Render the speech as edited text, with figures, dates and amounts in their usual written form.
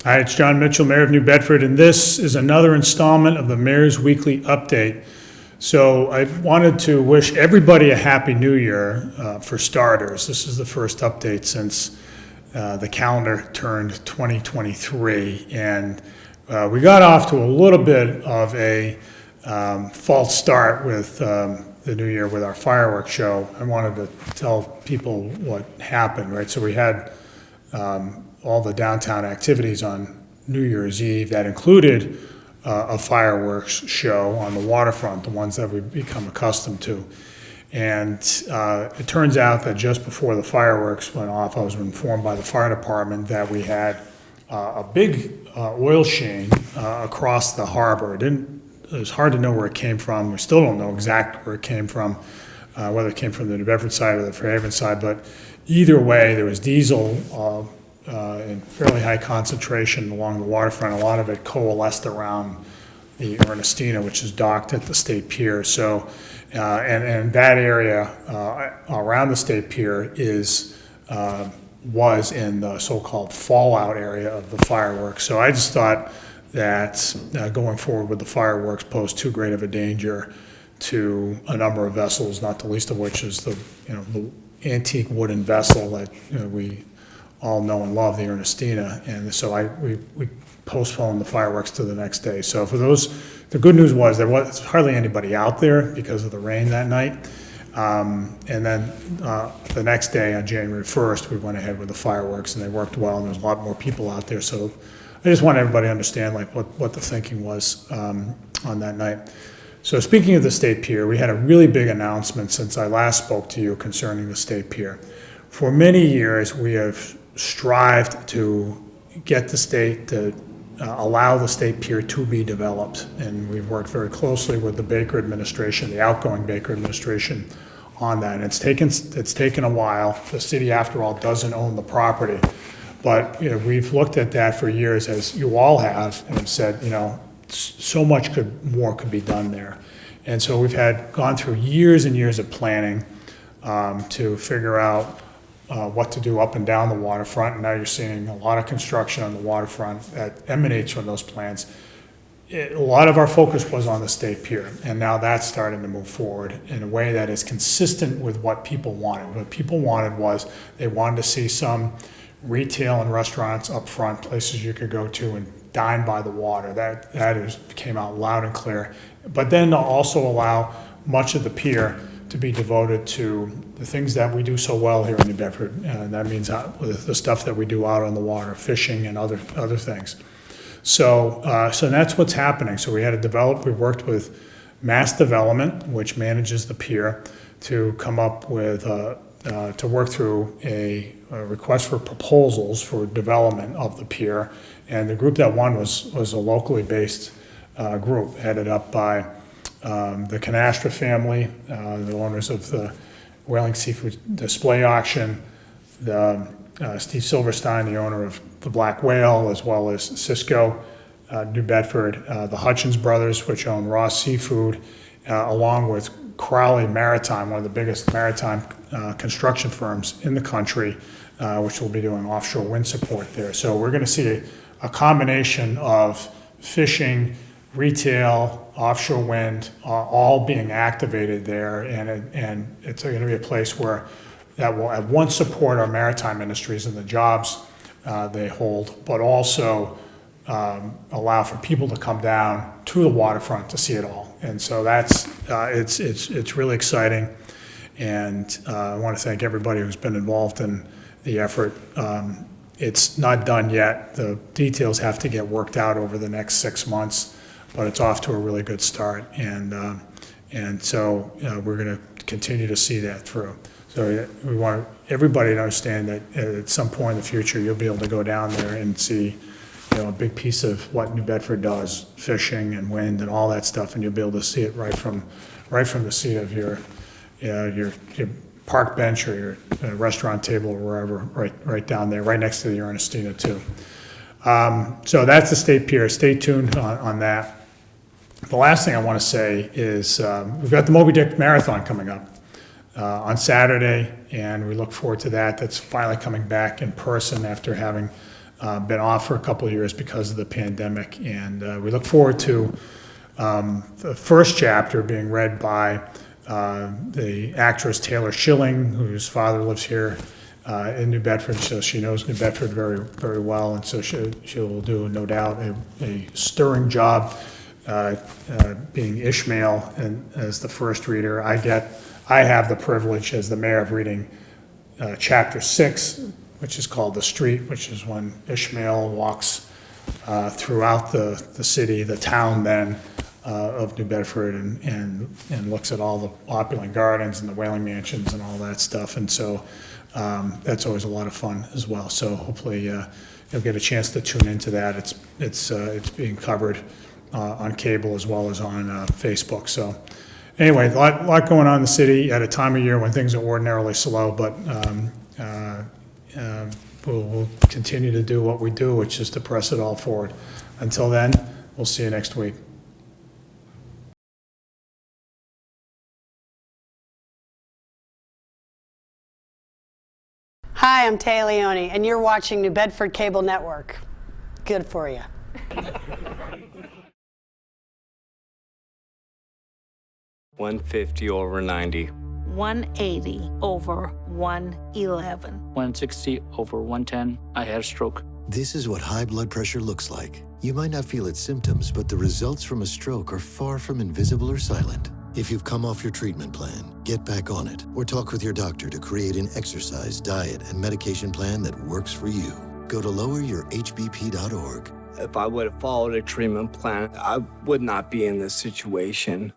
Hi, it's Jon Mitchell, Mayor of New Bedford, and this is another installment of the Mayor's Weekly Update. So I wanted to wish everybody a Happy New Year for starters. This is the first update since the calendar turned 2023, and we got off to a little bit of a false start with the new year with our fireworks show. I wanted to tell people what happened, right? So we had all the downtown activities on New Year's Eve that included a fireworks show on the waterfront, the ones that we've become accustomed to. And it turns out that just before the fireworks went off, I was informed by the fire department that we had a big oil sheen across the harbor. It was hard to know where it came from. We still don't know exactly where it came from, whether it came from the New Bedford side or the Fairhaven side, but either way, there was diesel in fairly high concentration along the waterfront. A lot of it coalesced around the Ernestina, which is docked at the State Pier. So, and that area around the State Pier was in the so-called fallout area of the fireworks. So I just thought that going forward with the fireworks posed too great of a danger to a number of vessels, not the least of which is the antique wooden vessel that we all know and love, the Ernestina, and so we postponed the fireworks to the next day. So for those, the good news was there was hardly anybody out there because of the rain that night. And then the next day on January 1st, we went ahead with the fireworks and they worked well, and there's a lot more people out there. So I just want everybody to understand like what the thinking was on that night. So speaking of the State Pier, we had a really big announcement since I last spoke to you concerning the State Pier. For many years, we have strived to get the state to allow the State Pier to be developed. And we've worked very closely with the Baker administration, the outgoing Baker administration, on that. And it's taken a while. The city, after all, doesn't own the property. But we've looked at that for years, as you all have, and have said, so much more could be done there. And so we've gone through years and years of planning to figure out what to do up and down the waterfront, and now you're seeing a lot of construction on the waterfront that emanates from those plans. A lot of our focus was on the State Pier, and now that's starting to move forward in a way that is consistent with what people wanted. What people wanted was they wanted to see some retail and restaurants up front, places you could go to and dine by the water. That came out loud and clear. But then to also allow much of the pier to be devoted to the things that we do so well here in New Bedford. And that means the stuff that we do out on the water, fishing and other things. So that's what's happening. So we worked with Mass Development, which manages the pier, to come up with, to work through a request for proposals for development of the pier. And the group that won was a locally based group headed up by the Canastra family, the owners of the Whaling Seafood Display Auction, Steve Silverstein, the owner of the Black Whale, as well as Cisco, New Bedford, the Hutchins brothers, which own Ross Seafood, along with Crowley Maritime, one of the biggest maritime construction firms in the country, which will be doing offshore wind support there. So we're going to see a combination of fishing, retail, offshore wind, all being activated there, and it's going to be a place where that will at once support our maritime industries and the jobs they hold, but also allow for people to come down to the waterfront to see it all. And so that's it's really exciting, and I want to thank everybody who's been involved in the effort. It's not done yet. The details have to get worked out over the next 6 months. But it's off to a really good start, and so we're going to continue to see that through. So we want everybody to understand that at some point in the future, you'll be able to go down there and see, a big piece of what New Bedford does, fishing and wind and all that stuff, and you'll be able to see it right from the seat of your park bench or your restaurant table or wherever, right down there, right next to the Ernestina too. So that's the State Pier. Stay tuned on that. The last thing I want to say is we've got the Moby Dick Marathon coming up on Saturday, and we look forward to that. That's finally coming back in person after having been off for a couple of years because of the pandemic. And we look forward to the first chapter being read by the actress Taylor Schilling, whose father lives here in New Bedford, so she knows New Bedford very, very well, and so she will do, no doubt, a stirring job being Ishmael and as the first reader. I have the privilege as the mayor of reading chapter 6, which is called The Street, which is when Ishmael walks throughout the city, the town then, of New Bedford and looks at all the opulent gardens and the Whaling Mansions and all that stuff. And so that's always a lot of fun as well. So hopefully you'll get a chance to tune into that. It's being covered on cable as well as on Facebook. So anyway, a lot going on in the city at a time of year when things are ordinarily slow, but we'll continue to do what we do, which is to press it all forward. Until then, we'll see you next week. Hi, I'm Taya Leone, and you're watching New Bedford Cable Network. Good for you. 150 over 90. 180 over 111. 160 over 110. I had a stroke. This is what high blood pressure looks like. You might not feel its symptoms, but the results from a stroke are far from invisible or silent. If you've come off your treatment plan, get back on it, or talk with your doctor to create an exercise, diet, and medication plan that works for you. Go to loweryourhbp.org. If I would have followed a treatment plan, I would not be in this situation.